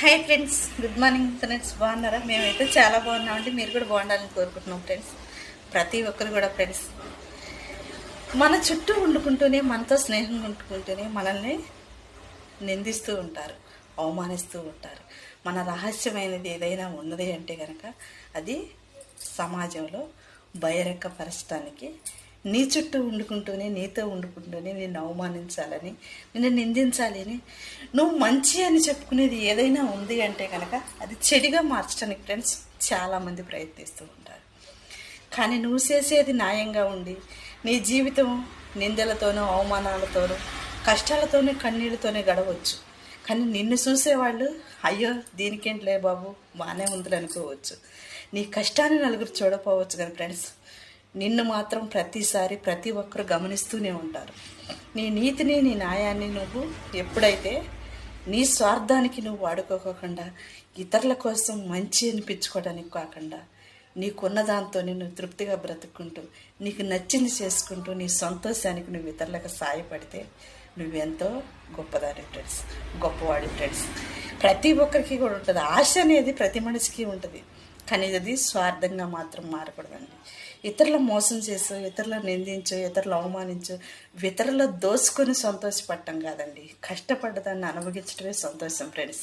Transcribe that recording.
Hi friends, good morning friends. బాగున్నారా? మేమైతే చాలా బాగున్నామండి. మీరు కూడా బాగుండాలని కోరుకుంటున్నాం ఫ్రెండ్స్. ప్రతి ఒక్కరు కూడా ఫ్రెండ్స్ మన చుట్టూ వండుకుంటూనే, మనతో స్నేహం ఉంటుకుంటూనే మనల్ని నిందిస్తూ ఉంటారు, అవమానిస్తూ ఉంటారు. మన రహస్యమైనది ఏదైనా ఉన్నది అంటే కనుక అది సమాజంలో బహిరంగపరచడానికి నీ చుట్టూ వండుకుంటూనే, నీతో వండుకుంటూనే నిన్ను అవమానించాలని, నిన్ను నిందించాలని, నువ్వు మంచి అని చెప్పుకునేది ఏదైనా ఉంది అంటే కనుక అది చెడుగా మార్చడానికి ఫ్రెండ్స్ చాలామంది ప్రయత్నిస్తూ ఉంటారు. కానీ నువ్వు చేసేది న్యాయంగా ఉండి నీ జీవితం నిందలతోనూ, అవమానాలతోనూ, కష్టాలతోనే, కన్నీళ్ళతోనే గడవచ్చు. కానీ నిన్ను చూసేవాళ్ళు అయ్యో దీనికేంటిలే బాబు బాగానే ఉందిలే అనుకోవచ్చు. నీ కష్టాన్ని నలుగురు చూడపోవచ్చు. కానీ ఫ్రెండ్స్ నిన్ను మాత్రం ప్రతిసారి ప్రతి ఒక్కరు గమనిస్తూనే ఉంటారు. నీ నీతిని, నీ న్యాయాన్ని నువ్వు ఎప్పుడైతే నీ స్వార్థానికి నువ్వు వాడుకోకుండా, ఇతరుల కోసం మంచి అనిపించుకోవడానికి కాకుండా, నీకున్న దాంతో నువ్వు తృప్తిగా బ్రతుక్కుంటూ, నీకు నచ్చింది చేసుకుంటూ, నీ సంతోషానికి నువ్వు ఇతరులకు సాయపడితే నువ్వెంతో గొప్పదాని ఫ్రెండ్స్, గొప్పవాడి ఫ్రెండ్స్. ప్రతి ఒక్కరికి కూడా ఉంటుంది ఆశ అనేది, ప్రతి మనిషికి ఉంటుంది. కానీ అది స్వార్థంగా మాత్రం మారకూడదండి. ఇతరుల మోసం చేసు, ఇతరుల నిందించు, ఇతరులు అవమానించు, ఇతరుల దోసుకొని సంతోషపడటం కాదండి. కష్టపడ్డదాన్ని అనుభవించడమే సంతోషం ఫ్రెండ్స్.